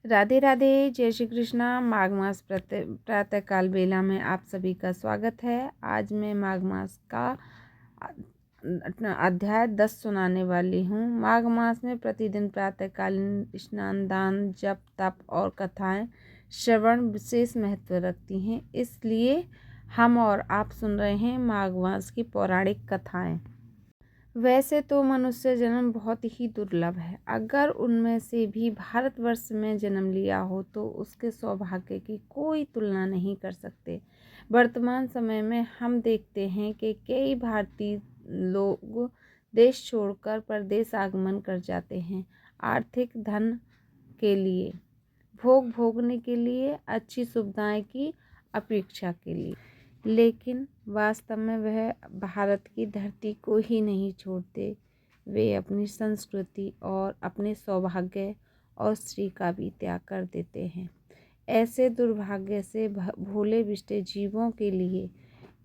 राधे राधे, जय श्री कृष्णा। माघ मास प्रातःकाल बेला में आप सभी का स्वागत है। आज मैं माघ मास का अध्याय 10 सुनाने वाली हूँ। माघ मास में प्रतिदिन प्रातःकालीन स्नान, दान, जप, तप और कथाएं श्रवण विशेष महत्व रखती हैं। इसलिए हम और आप सुन रहे हैं माघ मास की पौराणिक कथाएं। वैसे तो मनुष्य जन्म बहुत ही दुर्लभ है। अगर उनमें से भी भारतवर्ष में जन्म लिया हो तो उसके सौभाग्य की कोई तुलना नहीं कर सकते। वर्तमान समय में हम देखते हैं कि कई भारतीय लोग देश छोड़कर परदेश आगमन कर जाते हैं, आर्थिक धन के लिए, भोग भोगने के लिए, अच्छी सुविधाएं की अपेक्षा के लिए, लेकिन वास्तव में वह भारत की धरती को ही नहीं छोड़ते। वे अपनी संस्कृति और अपने सौभाग्य और स्त्री का भी त्याग कर देते हैं। ऐसे दुर्भाग्य से भोले बिष्टे जीवों के लिए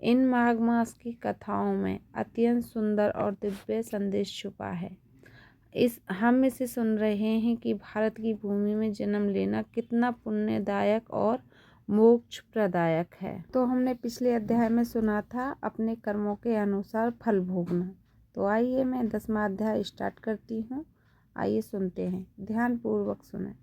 इन माघ मास की कथाओं में अत्यंत सुंदर और दिव्य संदेश छुपा है। हम इसे सुन रहे हैं कि भारत की भूमि में जन्म लेना कितना पुण्यदायक और मोक्ष प्रदायक है। तो हमने पिछले अध्याय में सुना था अपने कर्मों के अनुसार फल भोगना। तो आइए मैं 10वां अध्याय स्टार्ट करती हूँ। आइए सुनते हैं, ध्यान पूर्वक सुने।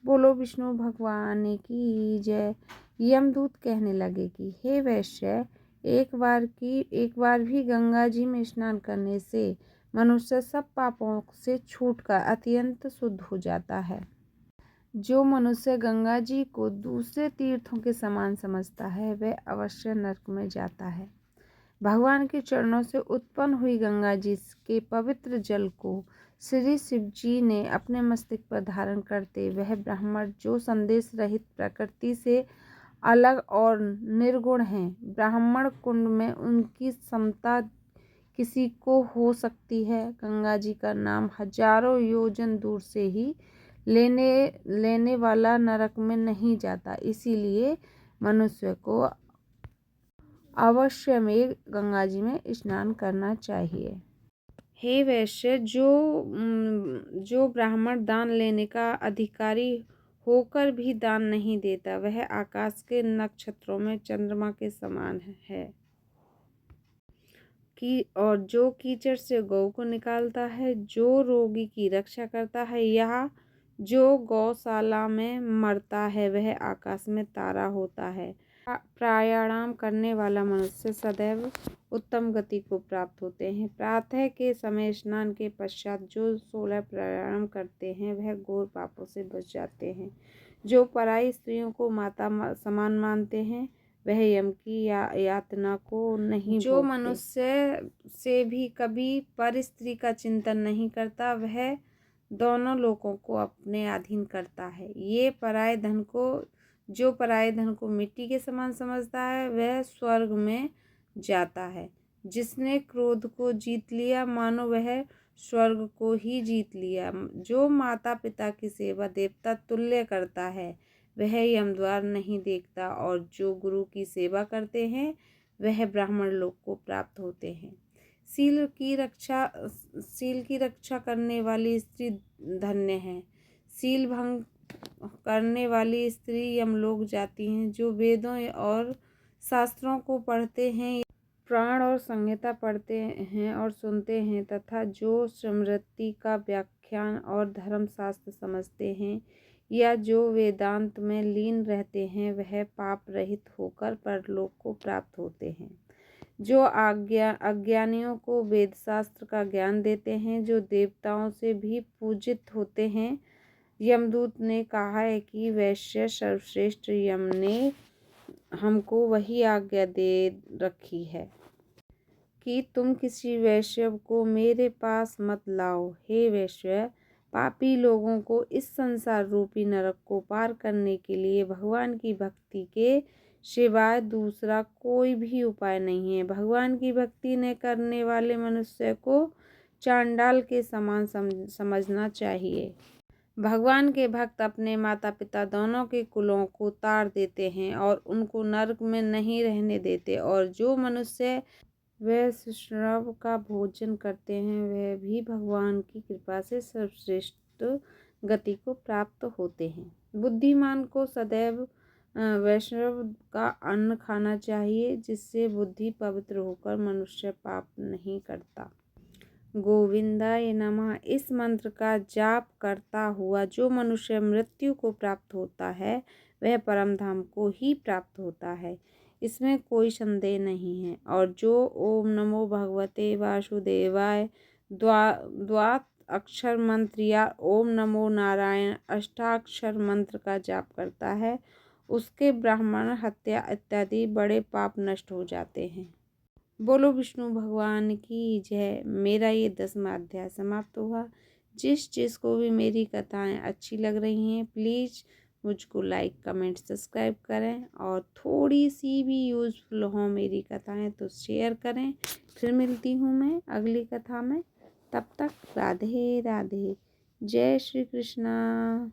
बोलो विष्णु भगवान की जय। यमदूत कहने लगे कि हे वैश्य, एक बार भी गंगा जी में स्नान करने से मनुष्य सब पापों से छूटकर अत्यंत शुद्ध हो जाता है। जो मनुष्य गंगा जी को दूसरे तीर्थों के समान समझता है वह अवश्य नरक में जाता है। भगवान के चरणों से उत्पन्न हुई गंगा जी के पवित्र जल को श्री शिव जी ने अपने मस्तक पर धारण करते वह ब्राह्मण जो संदेश रहित प्रकृति से अलग और निर्गुण हैं, ब्राह्मण कुंड में उनकी समता किसी को हो सकती है। गंगा जी का नाम हजारों योजन दूर से ही लेने वाला नरक में नहीं जाता। इसीलिए मनुष्य को अवश्य में गंगा जी में स्नान करना चाहिए। हे वैश्य, जो ब्राह्मण दान लेने का अधिकारी होकर भी दान नहीं देता वह आकाश के नक्षत्रों में चंद्रमा के समान है और जो कीचड़ से गौ को निकालता है, जो रोगी की रक्षा करता है या जो गौशाला में मरता है वह आकाश में तारा होता है। प्राणायाम करने वाला मनुष्य सदैव उत्तम गति को प्राप्त होते हैं। प्रातः के समय स्नान के पश्चात जो 16 प्राणायाम करते हैं वह घोर पापों से बच जाते हैं। जो पराई स्त्रियों को माता समान मानते हैं वह यम की यातना को नहीं। जो मनुष्य से भी कभी पर स्त्री का चिंतन नहीं करता वह दोनों लोगों को अपने अधीन करता है। जो पराये धन को मिट्टी के समान समझता है वह स्वर्ग में जाता है। जिसने क्रोध को जीत लिया मानो वह स्वर्ग को ही जीत लिया। जो माता पिता की सेवा देवता तुल्य करता है वह यमद्वार नहीं देखता और जो गुरु की सेवा करते हैं वह ब्राह्मण लोक को प्राप्त होते हैं। सील की रक्षा करने वाली स्त्री धन्य है। सील भंग करने वाली स्त्री यमलोक जाती हैं। जो वेदों और शास्त्रों को पढ़ते हैं, प्राण और संहिता पढ़ते हैं और सुनते हैं तथा जो स्मृति का व्याख्यान और धर्मशास्त्र समझते हैं या जो वेदांत में लीन रहते हैं वह पाप रहित होकर परलोक को प्राप्त होते हैं। जो अज्ञानियों को वेद शास्त्र का ज्ञान देते हैं, जो देवताओं से भी पूजित होते हैं। यमदूत ने कहा है कि वैश्य सर्वश्रेष्ठ यम ने हमको वही आज्ञा दे रखी है कि तुम किसी वैश्य को मेरे पास मत लाओ। हे वैश्य, पापी लोगों को इस संसार रूपी नरक को पार करने के लिए भगवान की भक्ति के सिवाय दूसरा कोई भी उपाय नहीं है। भगवान की भक्ति न करने वाले मनुष्य को चांडाल के समान समझना चाहिए। भगवान के भक्त अपने माता पिता दोनों के कुलों को तार देते हैं और उनको नरक में नहीं रहने देते। और जो मनुष्य वैष्णव का भोजन करते हैं वह भी भगवान की कृपा से सर्वश्रेष्ठ गति को प्राप्त होते हैं। बुद्धिमान को सदैव वैष्णव का अन्न खाना चाहिए, जिससे बुद्धि पवित्र होकर मनुष्य पाप नहीं करता। गोविंदाय नमः। इस मंत्र का जाप करता हुआ जो मनुष्य मृत्यु को प्राप्त होता है वह परम धाम को ही प्राप्त होता है, इसमें कोई संदेह नहीं है। और जो ओम नमो भगवते वासुदेवाय द्वात अक्षर मंत्र या ओम नमो नारायण अष्टाक्षर मंत्र का जाप करता है, उसके ब्राह्मण हत्या इत्यादि बड़े पाप नष्ट हो जाते हैं। बोलो विष्णु भगवान की जय। मेरा ये 10वां अध्याय समाप्त हुआ। जिसको भी मेरी कथाएं अच्छी लग रही हैं प्लीज़ मुझको लाइक कमेंट सब्सक्राइब करें, और थोड़ी सी भी यूज़फुल हो मेरी कथाएं तो शेयर करें। फिर मिलती हूँ मैं अगली कथा में। तब तक राधे राधे। जय श्री कृष्णा।